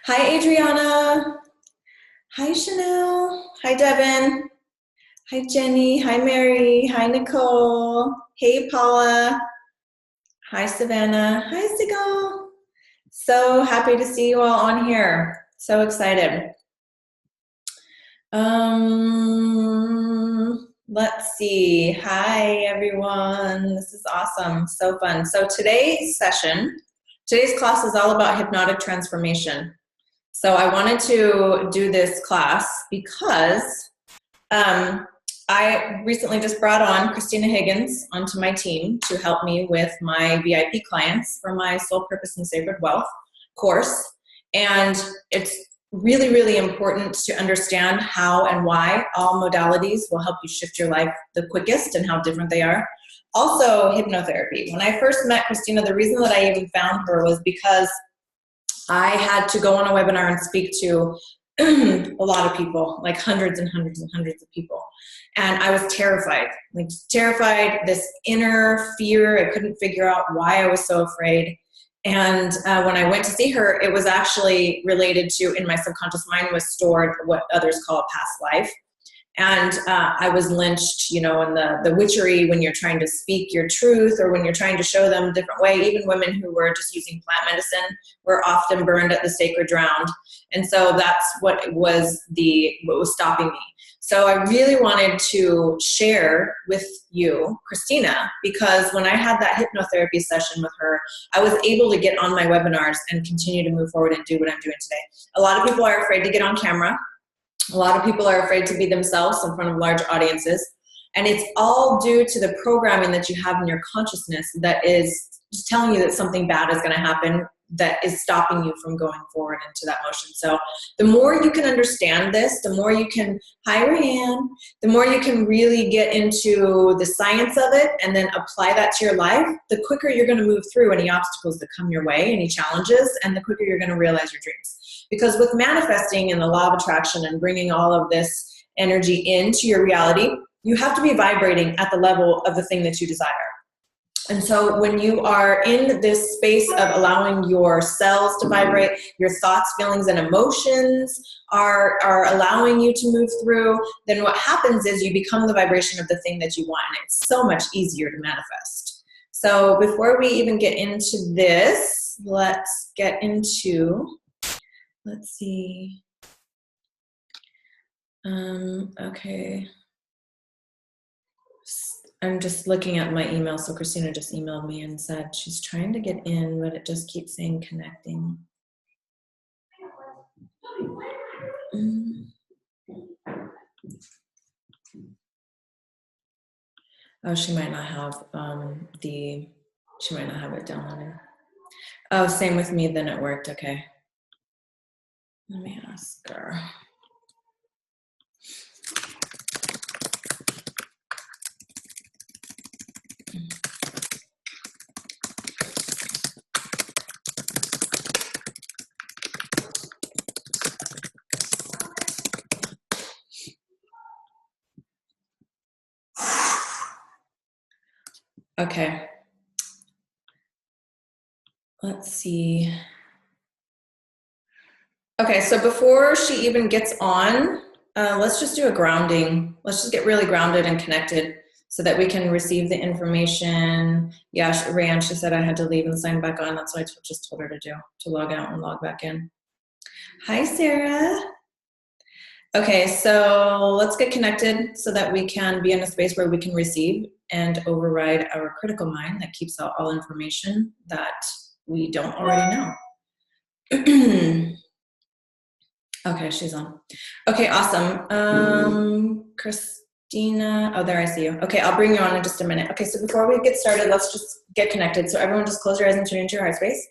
Hi, Adriana. Hi, Chanel. Hi, Devin. Hi, Jenny. Hi, Mary. Hi, Nicole. Hey, Paula. Hi, Savannah. Hi, Sigal. So happy to see you all on here. So excited. Let's see. Hi, everyone. This is awesome. So fun. So today's class is all about hypnotic transformation. So I wanted to do this class because I recently just brought on Christina Higgens onto my team to help me with my VIP clients for my Soul Purpose and Sacred Wealth course. And it's really, really important to understand how and why all modalities will help you shift your life the quickest and how different they are. Also, hypnotherapy. When I first met Christina, the reason that I even found her was because I had to go on a webinar and speak to a lot of people, like hundreds and hundreds and hundreds of people. And I was terrified, this inner fear. I couldn't figure out why I was so afraid. And when I went to see her, it was actually related to, in my subconscious mind was stored what others call a past life. And I was lynched, in the witchery when you're trying to speak your truth or when you're trying to show them a different way. Even women who were just using plant medicine were often burned at the stake or drowned. And so that's what was stopping me. So I really wanted to share with you, Christina, because when I had that hypnotherapy session with her, I was able to get on my webinars and continue to move forward and do what I'm doing today. A lot of people are afraid to get on camera. A lot of people are afraid to be themselves in front of large audiences. And it's all due to the programming that you have in your consciousness that is just telling you that something bad is going to happen that is stopping you from going forward into that motion. So the more you can understand this, the more you can, hi Ryan, the more you can really get into the science of it and then apply that to your life, the quicker you're going to move through any obstacles that come your way, any challenges, and the quicker you're going to realize your dreams. Because with manifesting and the law of attraction and bringing all of this energy into your reality, you have to be vibrating at the level of the thing that you desire. And so when you are in this space of allowing your cells to vibrate, your thoughts, feelings, and emotions are allowing you to move through, then what happens is you become the vibration of the thing that you want, and it's so much easier to manifest. So before we even get into this, let's get into, let's see. Okay. I'm just looking at my email. So Christina just emailed me and said she's trying to get in, but it just keeps saying connecting. Oh, she might not have she might not have it downloaded. Oh, same with me, then it worked, okay. Let me ask her. Okay. Let's see. Okay, so before she even gets on, let's just do a grounding. Let's just get really grounded and connected so that we can receive the information. Yeah, Rayanne, she said I had to leave and sign back on. That's what I just told her to do, to log out and log back in. Hi, Sarah. Okay, so let's get connected so that we can be in a space where we can receive and override our critical mind that keeps out all information that we don't already know. Okay, she's on. Okay, awesome. Christina, oh, there, I see you. Okay, I'll bring you on in just a minute. Okay, so before we get started, let's just get connected. So everyone just close your eyes and tune into your heart space.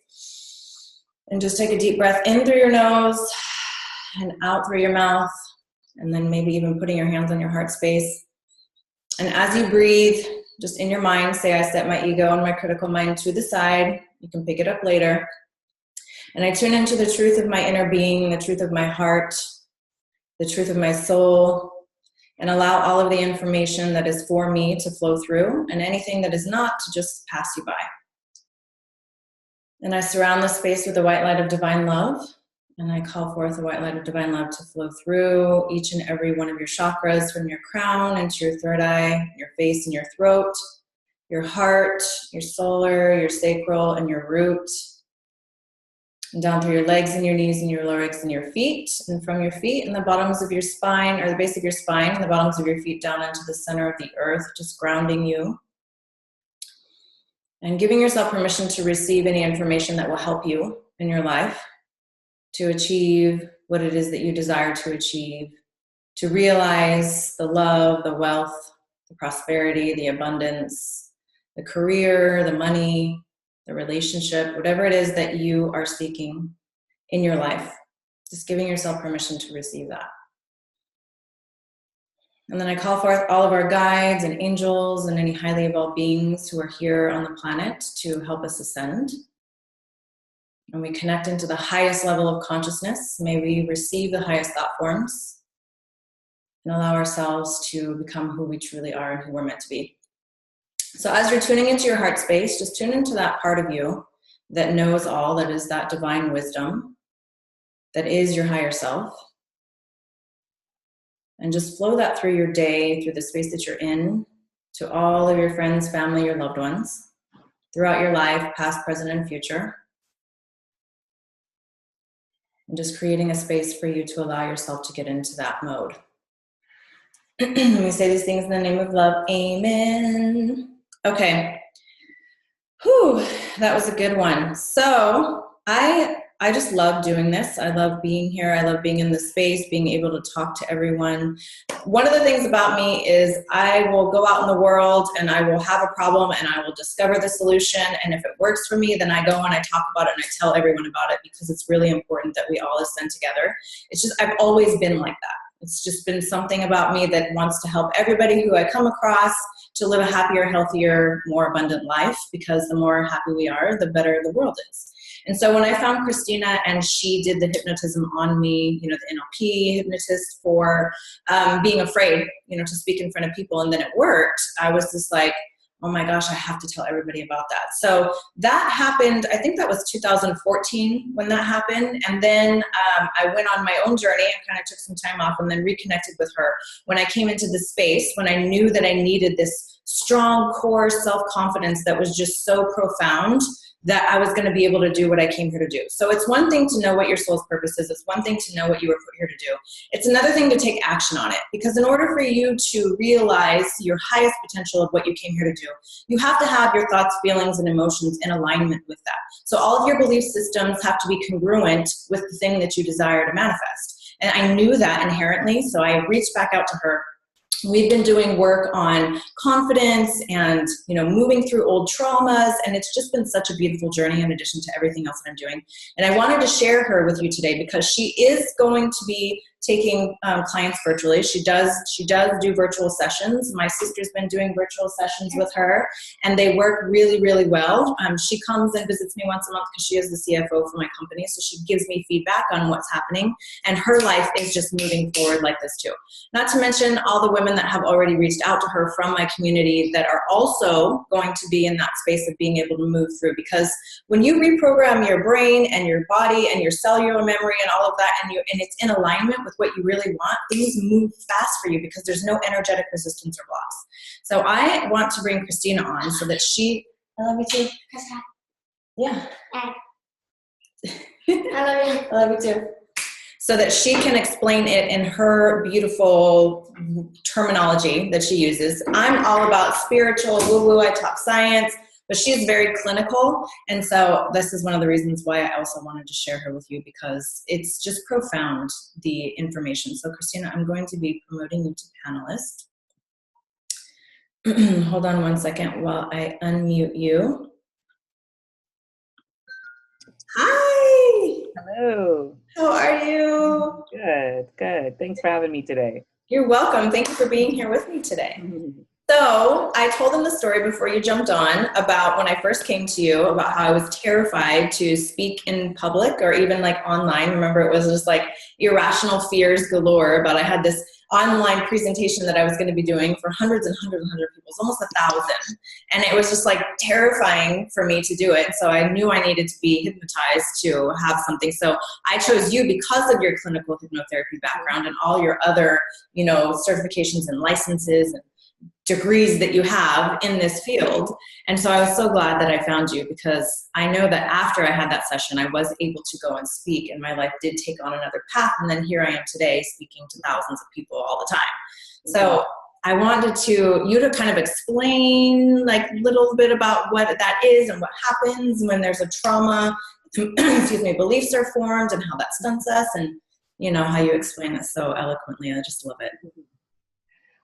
And just take a deep breath in through your nose and out through your mouth. And then maybe even putting your hands on your heart space. And as you breathe, just in your mind, say, I set my ego and my critical mind to the side. You can pick it up later. And I tune into the truth of my inner being, the truth of my heart, the truth of my soul, and allow all of the information that is for me to flow through, and anything that is not to just pass you by. And I surround the space with the white light of divine love, And I call forth the white light of divine love to flow through each and every one of your chakras, from your crown into your third eye, your face and your throat, your heart, your solar, your sacral, and your root. And down through your legs and your knees and your lower legs and your feet. And from your feet and the bottoms of your spine, or the base of your spine and the bottoms of your feet down into the center of the earth, just grounding you. And giving yourself permission to receive any information that will help you in your life to achieve what it is that you desire to achieve, to realize the love, the wealth, the prosperity, the abundance, the career, the money, the relationship, whatever it is that you are seeking in your life. Just giving yourself permission to receive that. And then I call forth all of our guides and angels and any highly evolved beings who are here on the planet to help us ascend. And we connect into the highest level of consciousness. May we receive the highest thought forms and allow ourselves to become who we truly are and who we're meant to be. So as you're tuning into your heart space, just tune into that part of you that knows all, that is that divine wisdom, that is your higher self. And just flow that through your day, through the space that you're in, to all of your friends, family, your loved ones, throughout your life, past, present, and future. And just creating a space for you to allow yourself to get into that mode. Let me say these things in the name of love. Amen. Okay. Whew, that was a good one. So I just love doing this. I love being here. I love being in this space, being able to talk to everyone. One of the things about me is I will go out in the world and I will have a problem and I will discover the solution. And if it works for me, then I go and I talk about it and I tell everyone about it, because it's really important that we all ascend together. It's just, I've always been like that. It's just been something about me that wants to help everybody who I come across to live a happier, healthier, more abundant life, because the more happy we are, the better the world is. And so when I found Christina and she did the hypnotism on me, the NLP hypnotist, for being afraid, to speak in front of people, and then it worked, I was just like, oh my gosh, I have to tell everybody about that. So that happened, I think that was 2014 when that happened. And then I went on my own journey and kind of took some time off and then reconnected with her. When I came into the space, when I knew that I needed this strong core self-confidence that was just so profound, that I was going to be able to do what I came here to do. So it's one thing to know what your soul's purpose is. It's one thing to know what you were put here to do. It's another thing to take action on it. Because in order for you to realize your highest potential of what you came here to do, you have to have your thoughts, feelings, and emotions in alignment with that. So all of your belief systems have to be congruent with the thing that you desire to manifest. And I knew that inherently, so I reached back out to her. We've been doing work on confidence and, moving through old traumas, and it's just been such a beautiful journey in addition to everything else that I'm doing. And I wanted to share her with you today because she is going to be taking clients virtually. She does do virtual sessions. My sister's been doing virtual sessions with her, and they work really, really well. She comes and visits me once a month because she is the CFO for my company, so she gives me feedback on what's happening, and her life is just moving forward like this too. Not to mention all the women that have already reached out to her from my community that are also going to be in that space of being able to move through, because when you reprogram your brain and your body and your cellular memory and all of that, and it's in alignment with what you really want, things move fast for you because there's no energetic resistance or blocks. So I want to bring Christina on so that she, I love you too. Yeah. I love you. I love you too. So that she can explain it in her beautiful terminology that she uses. I'm all about spiritual, woo-woo, I talk science, but she's very clinical. And so this is one of the reasons why I also wanted to share her with you, because it's just profound, the information. So Christina, I'm going to be promoting you to panelist. Hold on one second while I unmute you. Hi. Hello. How are you? Good. Thanks for having me today. You're welcome. Thank you for being here with me today. So I told them the story before you jumped on about when I first came to you, about how I was terrified to speak in public or even like online. Remember, it was just like irrational fears galore, but I had this online presentation that I was going to be doing for hundreds and hundreds and hundreds of people. It was almost 1,000. And it was just like terrifying for me to do it. So I knew I needed to be hypnotized to have something. So I chose you because of your clinical hypnotherapy background and all your other, you know, certifications and licenses and degrees that you have in this field. And so I was so glad that I found you, because I know that after I had that session, I was able to go and speak, and my life did take on another path. And then here I am today speaking to thousands of people all the time. So I wanted you to kind of explain like a little bit about what that is and what happens when there's a trauma, excuse me, beliefs are formed and how that stunts us, and you know, how you explain this so eloquently. I just love it.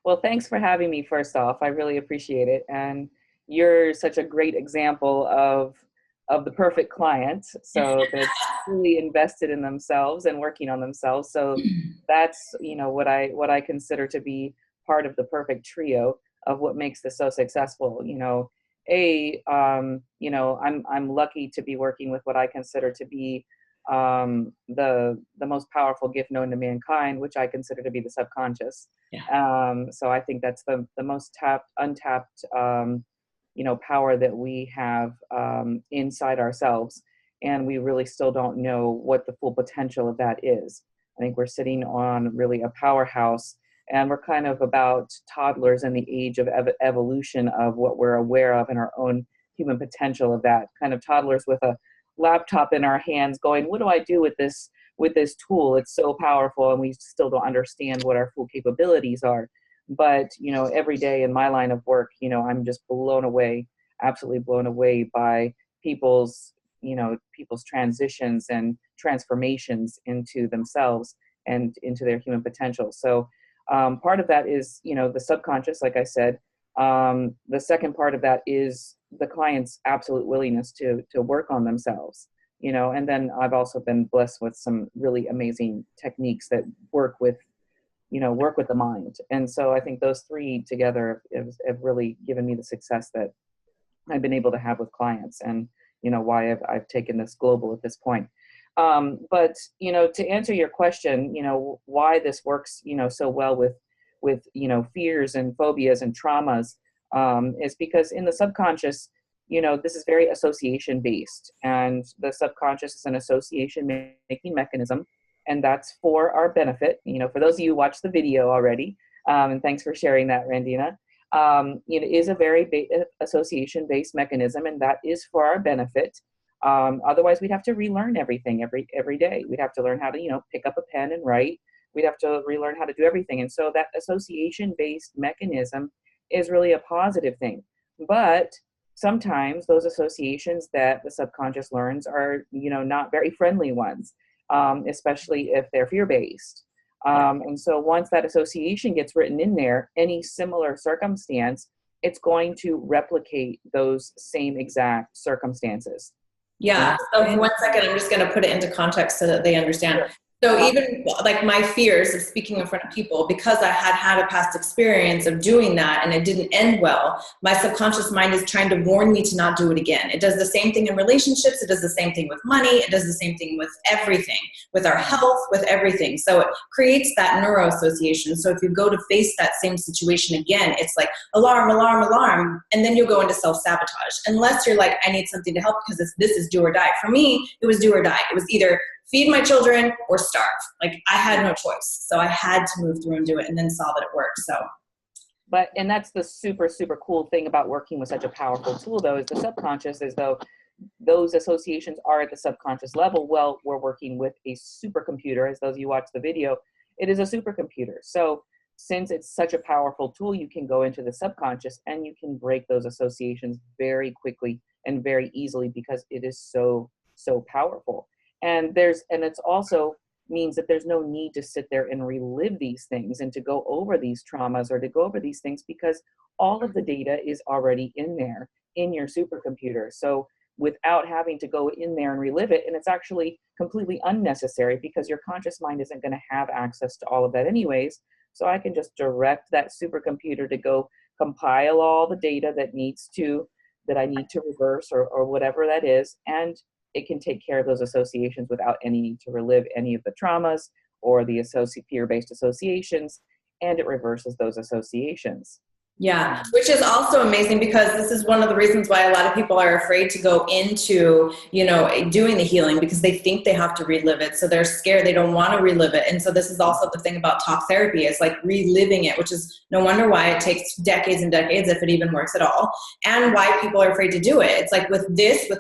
Well, thanks for having me, first off. I really appreciate it. And you're such a great example of the perfect client. So that's really invested in themselves and working on themselves. So that's, you know, what I consider to be part of the perfect trio of what makes this so successful. You know, you know, I'm lucky to be working with what I consider to be the most powerful gift known to mankind, which I consider to be the subconscious. Yeah. So I think that's the most untapped, you know, power that we have inside ourselves, and we really still don't know what the full potential of that is. I think we're sitting on really a powerhouse, and we're kind of about toddlers in the age of evolution of what we're aware of in our own human potential of that, kind of toddlers with a laptop in our hands going, what do I do with this tool? It's so powerful, and we still don't understand what our full capabilities are. But, you know, every day in my line of work, you know, I'm just blown away, absolutely blown away by people's transitions and transformations into themselves and into their human potential. So part of that is, you know, the subconscious, like I said. The second part of that is the client's absolute willingness to work on themselves, you know, and then I've also been blessed with some really amazing techniques that work with the mind. And so I think those three together have really given me the success that I've been able to have with clients, and, you know, why I've taken this global at this point. But, you know, to answer your question, you know, why this works, you know, so well with, you know, fears and phobias and traumas, is because in the subconscious, you know, this is very association based, and the subconscious is an association making mechanism, and that's for our benefit. You know, for those of you who watched the video already, and thanks for sharing that, Randina, it is a very association based mechanism, and that is for our benefit. Otherwise, we'd have to relearn everything every day. We'd have to learn how to, you know, pick up a pen and write. We'd have to relearn how to do everything. And so that association-based mechanism is really a positive thing. But sometimes those associations that the subconscious learns are, you know, not very friendly ones, especially if they're fear-based. And so once that association gets written in there, any similar circumstance, it's going to replicate those same exact circumstances. Yeah. So for 1 second, I'm just going to put it into context so that they understand. Sure. So even like my fears of speaking in front of people, because I had a past experience of doing that and it didn't end well, my subconscious mind is trying to warn me to not do it again. It does the same thing in relationships. It does the same thing with money. It does the same thing with everything, with our health, with everything. So it creates that neuroassociation. So if you go to face that same situation again, it's like alarm, alarm, alarm. And then you'll go into self-sabotage. Unless you're like, I need something to help because this is do or die. For me, it was do or die. It was either feed my children or starve. Like I had no choice. So I had to move through and do it, and then saw that it worked. So. And that's the super, super cool thing about working with such a powerful tool, though, is the subconscious, as though those associations are at the subconscious level. Well, we're working with a supercomputer. As those of you watch the video, it is a supercomputer. So since it's such a powerful tool, you can go into the subconscious and you can break those associations very quickly and very easily because it is so, so powerful. And it's also means that there's no need to sit there and relive these things and to go over these traumas or to go over these things, because all of the data is already in there in your supercomputer. So without having to go in there and relive it, and it's actually completely unnecessary because your conscious mind isn't going to have access to all of that anyways. So I can just direct that supercomputer to go compile all the data that I need to reverse or whatever that is. And it can take care of those associations without any need to relive any of the traumas or the fear-based associations, and it reverses those associations. Yeah, which is also amazing, because this is one of the reasons why a lot of people are afraid to go into, doing the healing, because they think they have to relive it. So they're scared. They don't want to relive it. And so this is also the thing about talk therapy, is like reliving it, which is no wonder why it takes decades and decades, if it even works at all, and why people are afraid to do it. It's like with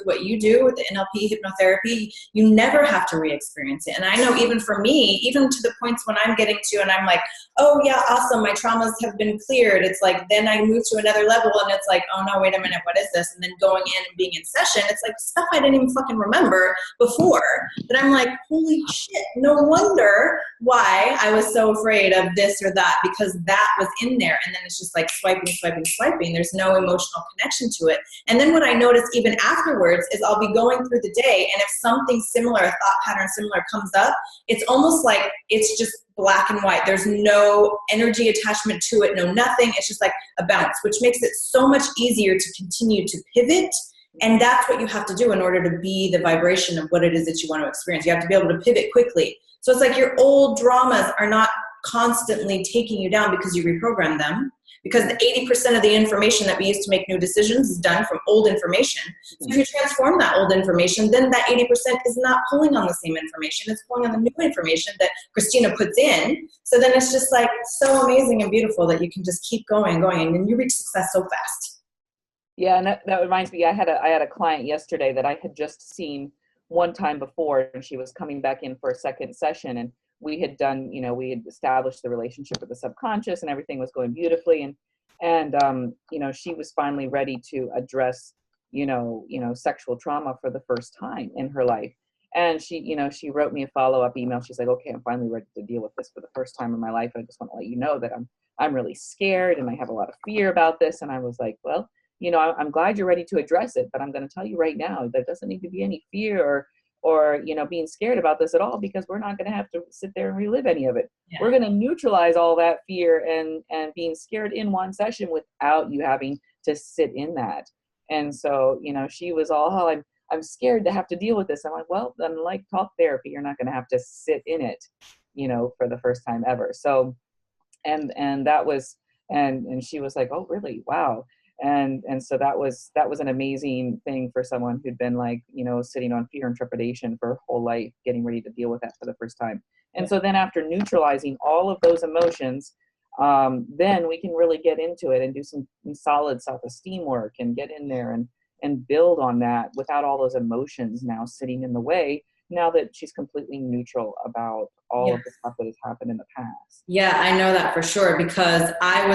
what you do with the NLP hypnotherapy, you never have to re-experience it. And I know even for me, even to the points when I'm getting to, and I'm like, oh yeah, awesome, my traumas have been cleared. It's like, then I move to another level and it's like, oh no, wait a minute, what is this? And then going in and being in session, it's like stuff I didn't even fucking remember before. But I'm like, holy shit, no wonder why I was so afraid of this or that, because that was in there. And then it's just like swiping. There's no emotional connection to it. And then what I notice even afterwards is I'll be going through the day, and if something similar, a thought pattern similar comes up, it's almost like it's just black and white. There's no energy attachment to it, no nothing. It's just like a bounce, which makes it so much easier to continue to pivot. And that's what you have to do in order to be the vibration of what it is that you want to experience. You have to be able to pivot quickly. So it's like your old dramas are not constantly taking you down because you reprogram them, because the 80% of the information that we use to make new decisions is done from old information. So if you transform that old information, then that 80% is not pulling on the same information. It's pulling on the new information that Christina puts in. So then it's just like so amazing and beautiful that you can just keep going and going, and then you reach success so fast. Yeah, and that reminds me, I had a client yesterday that I had just seen one time before, and she was coming back in for a second session, and we had done, we had established the relationship with the subconscious, and everything was going beautifully. And she was finally ready to address, sexual trauma for the first time in her life. And she wrote me a follow-up email. She's like, okay, I'm finally ready to deal with this for the first time in my life. I just want to let you know that I'm really scared and I have a lot of fear about this. And I was like, well, I'm glad you're ready to address it, but I'm going to tell you right now, there doesn't need to be any fear or being scared about this at all, because we're not going to have to sit there and relive any of it. Yeah. We're going to neutralize all that fear and being scared in one session without you having to sit in that. And so, she was all, oh, I'm scared to have to deal with this. I'm like, well, then like talk therapy, you're not going to have to sit in it, for the first time ever. So, and that was, and she was like, oh, really? Wow. And so that was an amazing thing for someone who'd been like, sitting on fear and trepidation for her whole life, getting ready to deal with that for the first time. And so then after neutralizing all of those emotions, then we can really get into it and do some solid self-esteem work and get in there and build on that without all those emotions now sitting in the way, now that she's completely neutral about all of the stuff that has happened in the past. Yeah, I know that for sure, because I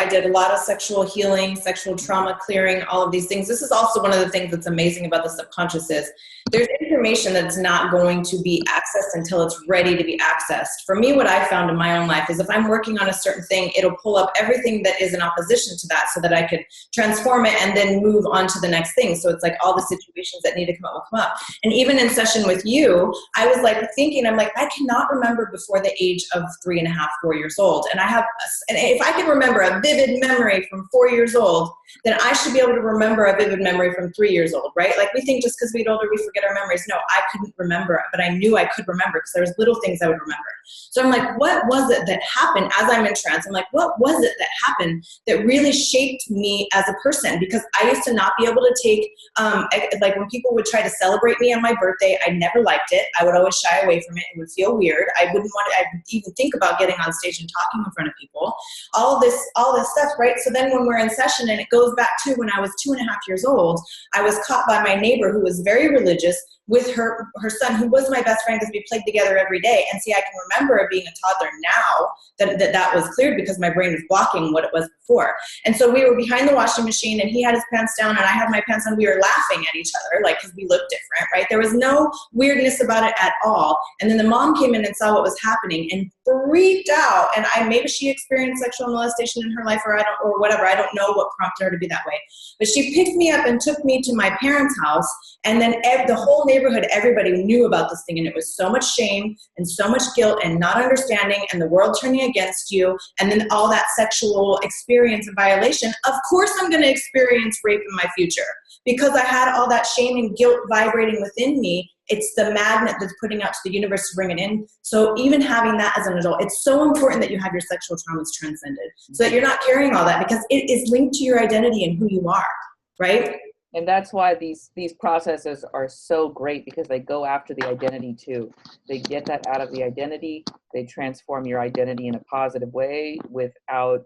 did a lot of sexual healing, sexual trauma clearing, all of these things. This is also one of the things that's amazing about the subconscious is there's information that's not going to be accessed until it's ready to be accessed. For me, what I found in my own life is if I'm working on a certain thing, it'll pull up everything that is in opposition to that so that I could transform it and then move on to the next thing. So it's like all the situations that need to come up will come up. And even in session with you, I was like thinking, I'm like, I cannot remember before the age of 3.5, 4 years old. And if I can remember a vivid memory from 4 years old, then I should be able to remember a vivid memory from 3 years old, right? Like we think just because we get older, we forget our memories. No, I couldn't remember, but I knew I could remember because there was little things I would remember. So I'm like, what was it that happened as I'm in trance? I'm like, what was it that happened that really shaped me as a person? Because I used to not be able to take, like when people would try to celebrate me on my birthday, I never liked it. I would always shy away from it. It would feel weird. I wouldn't even think about getting on stage and talking in front of people. All this stuff, right? So then when we're in session, and it goes back to when I was 2.5 years old, I was caught by my neighbor who was very religious with her son, who was my best friend because we played together every day. And see, I can remember being a toddler now that was cleared because my brain was blocking what it was before. And so we were behind the washing machine and he had his pants down and I had my pants on. We were laughing at each other, like, because we looked different, right? There was no weirdness about it at all. And then the mom came in and saw what was happening and freaked out. And maybe she experienced sexual molestation in her life or whatever. I don't know what prompted her to be that way. But she picked me up and took me to my parents' house. And then the whole neighborhood, everybody knew about this thing, and it was so much shame and so much guilt and not understanding and the world turning against you, and then all that sexual experience and violation. Of course I'm going to experience rape in my future because I had all that shame and guilt vibrating within me. It's the magnet that's putting out to the universe to bring it in. So even having that as an adult, it's so important that you have your sexual traumas transcended so that you're not carrying all that, because it is linked to your identity and who you are, right? And that's why these processes are so great, because they go after the identity too. They get that out of the identity. They transform your identity in a positive way without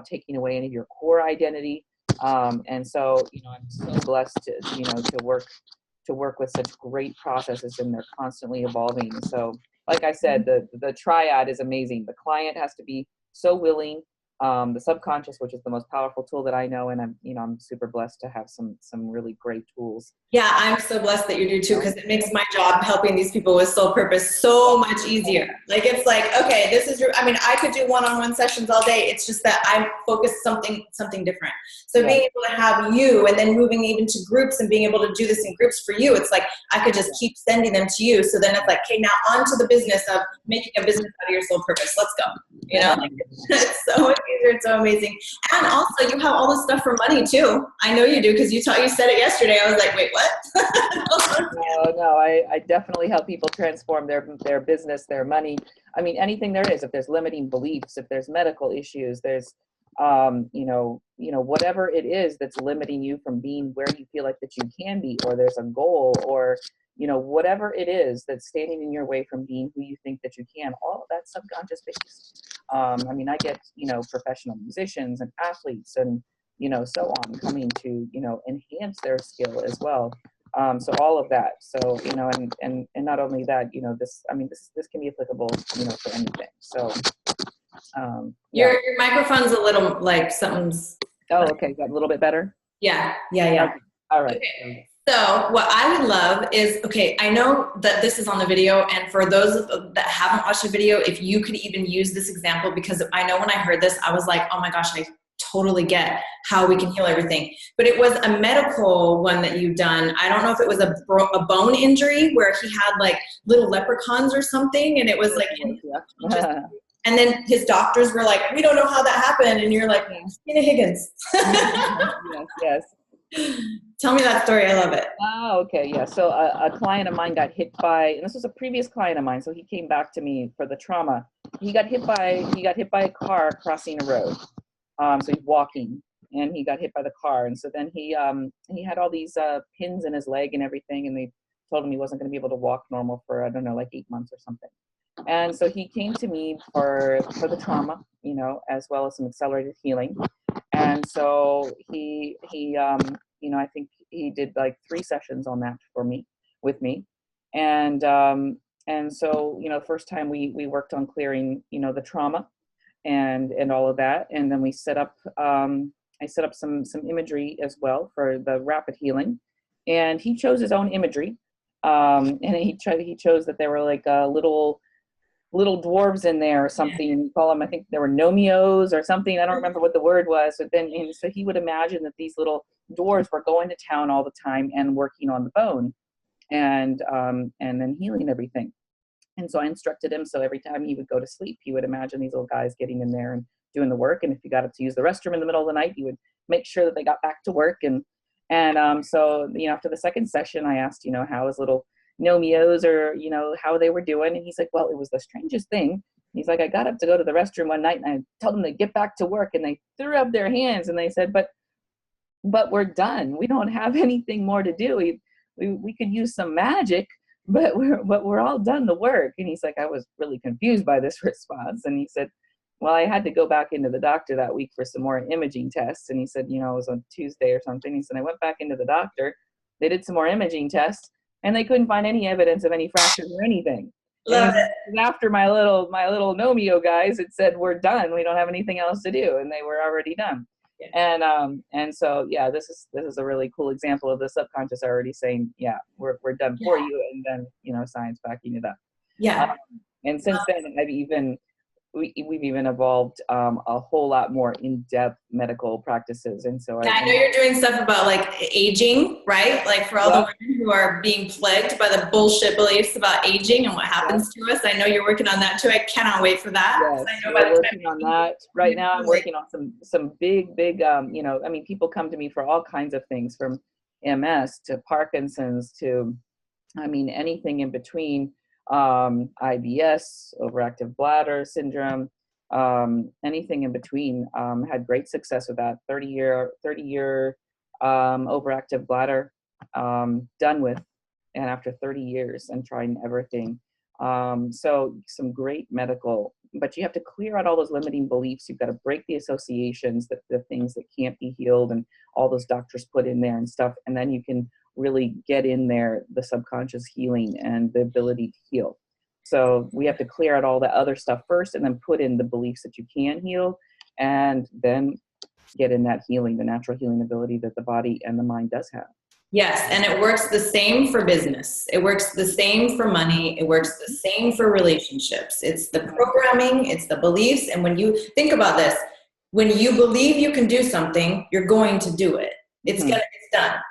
taking away any of your core identity. And so, I'm so blessed to work with such great processes, and they're constantly evolving. So, like I said, the triad is amazing. The client has to be so willing. The subconscious, which is the most powerful tool that I know, and I'm super blessed to have some really great tools. Yeah, I'm so blessed that you do too, because it makes my job helping these people with soul purpose so much easier. Like, it's like, okay, this is I could do one-on-one sessions all day. It's just that I'm focused something different. So being able to have you, and then moving even to groups and being able to do this in groups for you, it's like I could just keep sending them to you. So then it's like, okay, now on to the business of making a business out of your soul purpose. Let's go. It's so much easier. It's so amazing. And also, you have all this stuff for money too. I know you do, because you said it yesterday. I was like, wait, what? No, I definitely help people transform their business, their money. I mean, anything there is. If there's limiting beliefs, if there's medical issues, there's whatever it is that's limiting you from being where you feel like that you can be, or there's a goal, or whatever it is that's standing in your way from being who you think that you can, all of that subconscious based. I get professional musicians and athletes and so on coming to enhance their skill as well. So all of that. So and not only that, this can be applicable for anything. So your microphone's a little like something's. Oh, okay, got a little bit better. Yeah. Okay. All right. Okay. So what I would love is, okay, I know that this is on the video, and for those that haven't watched the video, if you could even use this example, because I know when I heard this, I was like, oh my gosh, I totally get how we can heal everything. But it was a medical one that you've done. I don't know if it was a bone injury where he had like little leprechauns or something, and it was like, and then his doctors were like, we don't know how that happened. And you're like, Christina Higgins. Yes. Tell me that story. I love it. Oh, okay. Yeah. So a client of mine got hit by, and this was a previous client of mine. So he came back to me for the trauma. He got hit by a car crossing a road. So he's walking, and he got hit by the car. And so then he had all these pins in his leg and everything. And they told him he wasn't going to be able to walk normal for, I don't know, like 8 months or something. And so he came to me for the trauma, as well as some accelerated healing. And so he I think he did like 3 sessions on that with me. And so, first time we worked on clearing, the trauma and all of that. And then we set up, I set up some imagery as well for the rapid healing. And he chose his own imagery. And he chose that there were like little dwarves in there or something, and you call them, I think there were nomios or something. I don't remember what the word was. But then, and so he would imagine that these little dwarves were going to town all the time and working on the bone and then healing everything. And so I instructed him. So every time he would go to sleep, he would imagine these little guys getting in there and doing the work. And if he got up to use the restroom in the middle of the night, he would make sure that they got back to work. And so, after the second session, I asked, how his little nomios or, how they were doing. And he's like, well, it was the strangest thing. He's like, I got up to go to the restroom one night and I told them to get back to work, and they threw up their hands and they said, but we're done. We don't have anything more to do. We could use some magic, but we're all done the work. And he's like, I was really confused by this response. And he said, well, I had to go back into the doctor that week for some more imaging tests. And he said, it was on Tuesday or something. He said, I went back into the doctor. They did some more imaging tests, and they couldn't find any evidence of any fractures or anything. Love it. After my little Nomio guys, it said, we're done. We don't have anything else to do. And they were already done. Yeah. And so, yeah, this is a really cool example of the subconscious already saying, yeah, we're done for you. And then, science backing it up. Yeah. And since then, I've even we've even evolved a whole lot more in-depth medical practices. And so yeah, I know you're doing stuff about like aging, right? Like for all the women who are being plagued by the bullshit beliefs about aging and what happens to us. I know you're working on that too. I cannot wait for that. Yes, I know we're working on that. Right now I'm working on some big, you know, I mean, people come to me for all kinds of things, from MS to Parkinson's to, I mean, anything in between, IBS, overactive bladder syndrome, anything in between. Had great success with that. 30-year overactive bladder, done with, and after 30 years and trying everything. So some great medical, but you have to clear out all those limiting beliefs. You've got to break the associations, the things that can't be healed, and all those doctors put in there and stuff. And then you can really get in there, the subconscious healing and the ability to heal. So we have to clear out all the other stuff first, and then put in the beliefs that you can heal, and then get in that healing, the natural healing ability that the body and the mind does have. Yes, and it works the same for business. It works the same for money. It works the same for relationships. It's the programming, it's the beliefs. And when you think about this, when you believe you can do something, you're going to do it. It's done.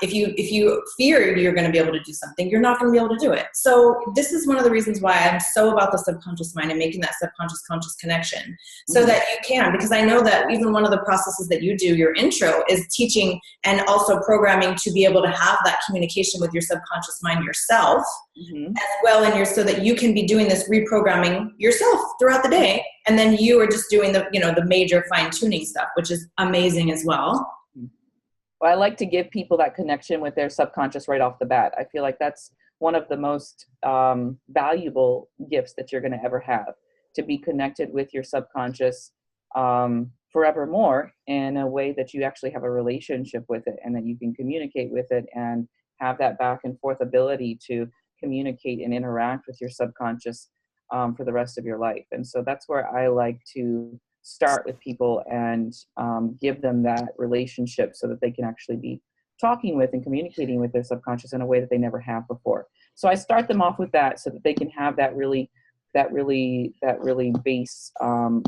If you fear you're going to be able to do something, you're not going to be able to do it. So this is one of the reasons why I'm so about the subconscious mind and making that subconscious conscious connection, so that you can, because I know that even one of the processes that you do, your intro, is teaching and also programming to be able to have that communication with your subconscious mind yourself, as well, and so that you can be doing this reprogramming yourself throughout the day, and then you are just doing the, you know, the major fine tuning stuff, which is amazing as well. Well, I like to give people that connection with their subconscious right off the bat. I feel like that's one of the most valuable gifts that you're going to ever have, to be connected with your subconscious forevermore in a way that you actually have a relationship with it, and that you can communicate with it and have that back and forth ability to communicate and interact with your subconscious for the rest of your life. And so that's where I like to start with people and give them that relationship, so that they can actually be talking with and communicating with their subconscious in a way that they never have before. So I start them off with that, so that they can have that really base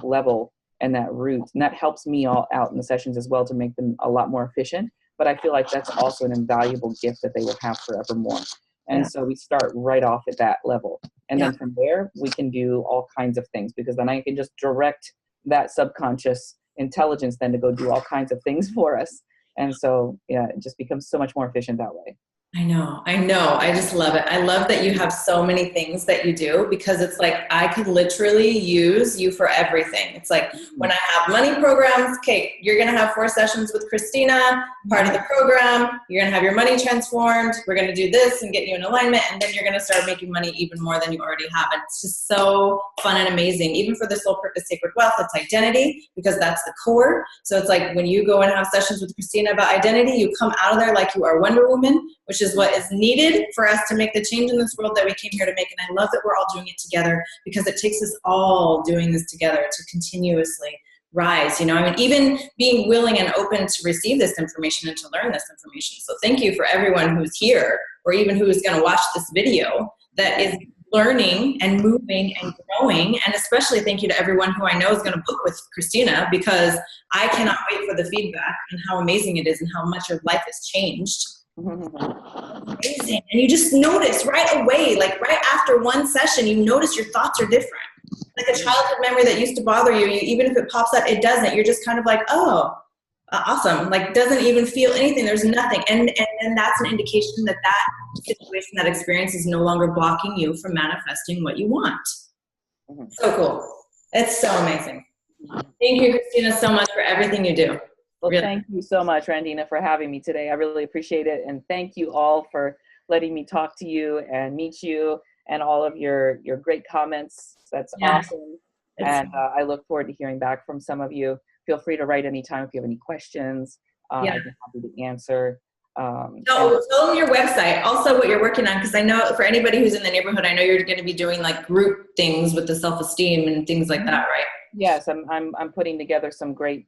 level and that root. And that helps me all out in the sessions as well, to make them a lot more efficient. But I feel like that's also an invaluable gift that they will have forevermore. And so we start right off at that level. And then from there, we can do all kinds of things, because then I can just direct that subconscious intelligence then to go do all kinds of things for us. And so, yeah, it just becomes so much more efficient that way. I know. I just love it. I love that you have so many things that you do, because it's like, I could literally use you for everything. It's like, when I have money programs, okay, you're going to have 4 sessions with Christina, part of the program. You're going to have your money transformed. We're going to do this and get you in alignment. And then you're going to start making money even more than you already have. And it's just so fun and amazing. Even for the Soul Purpose Sacred Wealth, it's identity, because that's the core. So it's like, when you go and have sessions with Christina about identity, you come out of there like you are Wonder Woman, which is what is needed for us to make the change in this world that we came here to make. And I love that we're all doing it together, because it takes us all doing this together to continuously rise. You know, I mean, even being willing and open to receive this information and to learn this information. So thank you for everyone who's here, or even who is going to watch this video, that is learning and moving and growing. And especially thank you to everyone who I know is going to book with Christina, because I cannot wait for the feedback and how amazing it is and how much your life has changed. Amazing. And you just notice right away, like right after one session, you notice your thoughts are different. Like a childhood memory that used to bother you, even if it pops up, it doesn't. You're just kind of like, oh, awesome. Like, doesn't even feel anything. There's nothing. And that's an indication that situation, that experience is no longer blocking you from manifesting what you want. So cool. It's so amazing. Thank you, Christina, so much for everything you do. Well, thank you so much, Randina, for having me today. I really appreciate it. And thank you all for letting me talk to you and meet you, and all of your great comments. That's awesome. And I look forward to hearing back from some of you. Feel free to write anytime if you have any questions. I'd be happy to answer. So tell them your website, also what you're working on, because I know for anybody who's in the neighborhood, I know you're going to be doing like group things with the self-esteem and things like that, right? Yes, I'm putting together some great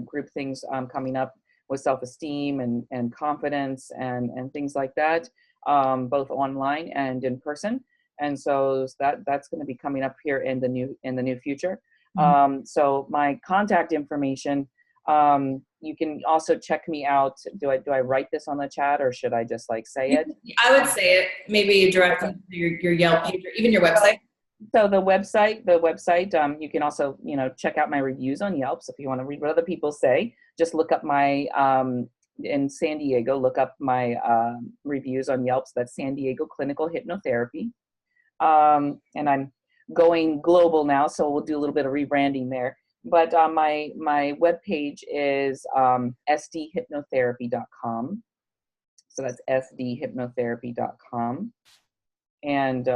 group things coming up with self-esteem and confidence and things like that, both online and in person. And so that's going to be coming up here in the new future. So my contact information, you can also check me out. Do I write this on the chat, or should I just like say it? I would say it, maybe directly to your Yelp page or even your website. So the website, you can also, check out my reviews on Yelp. So if you want to read what other people say, just look up my, in San Diego, look up my reviews on Yelp. So that's San Diego Clinical Hypnotherapy. And I'm going global now, so we'll do a little bit of rebranding there. But my webpage is sdhypnotherapy.com. So that's sdhypnotherapy.com. And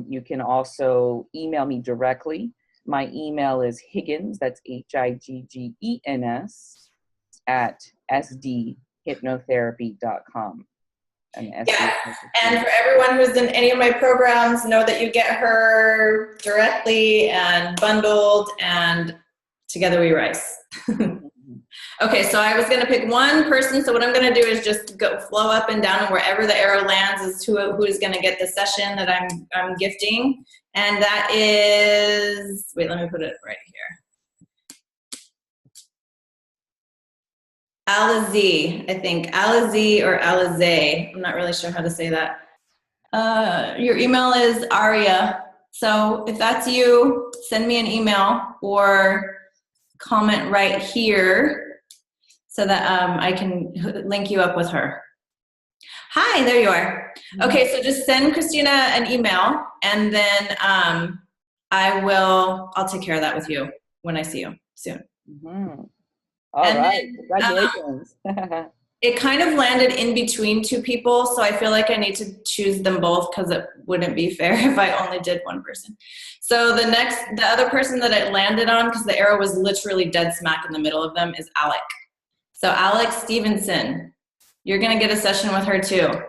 you can also email me directly. My email is Higgins, that's Higgins, at sdhypnotherapy.com. And for everyone who's in any of my programs, know that you get her directly and bundled, and together we rise. Okay, so I was going to pick one person. So what I'm going to do is just go flow up and down, and wherever the arrow lands is who is going to get the session that I'm gifting. And that is, wait, let me put it right here. Alize, I think. Alize or Alize. I'm not really sure how to say that. Your email is Aria. So if that's you, send me an email or comment right here so that I can link you up with her. Hi, there you are. Okay, so just send Christina an email, and then I'll take care of that with you when I see you soon. All right, congratulations. It kind of landed in between two people, so I feel like I need to choose them both because it wouldn't be fair if I only did one person. So the other person that it landed on, because the arrow was literally dead smack in the middle of them, is Alec. So Alex Stevenson, you're going to get a session with her too.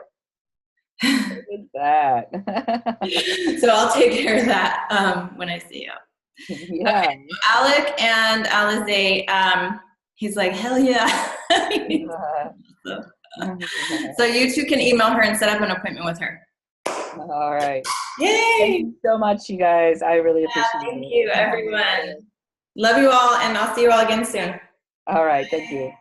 Look at that. So I'll take care of that when I see you. Yeah. Okay, so Alec and Alize, he's like, hell yeah. So you two can email her and set up an appointment with her. All right. Yay! Thank you so much, you guys. I really appreciate it. Thank you, everyone. Love you all, and I'll see you all again soon. All right. Thank you.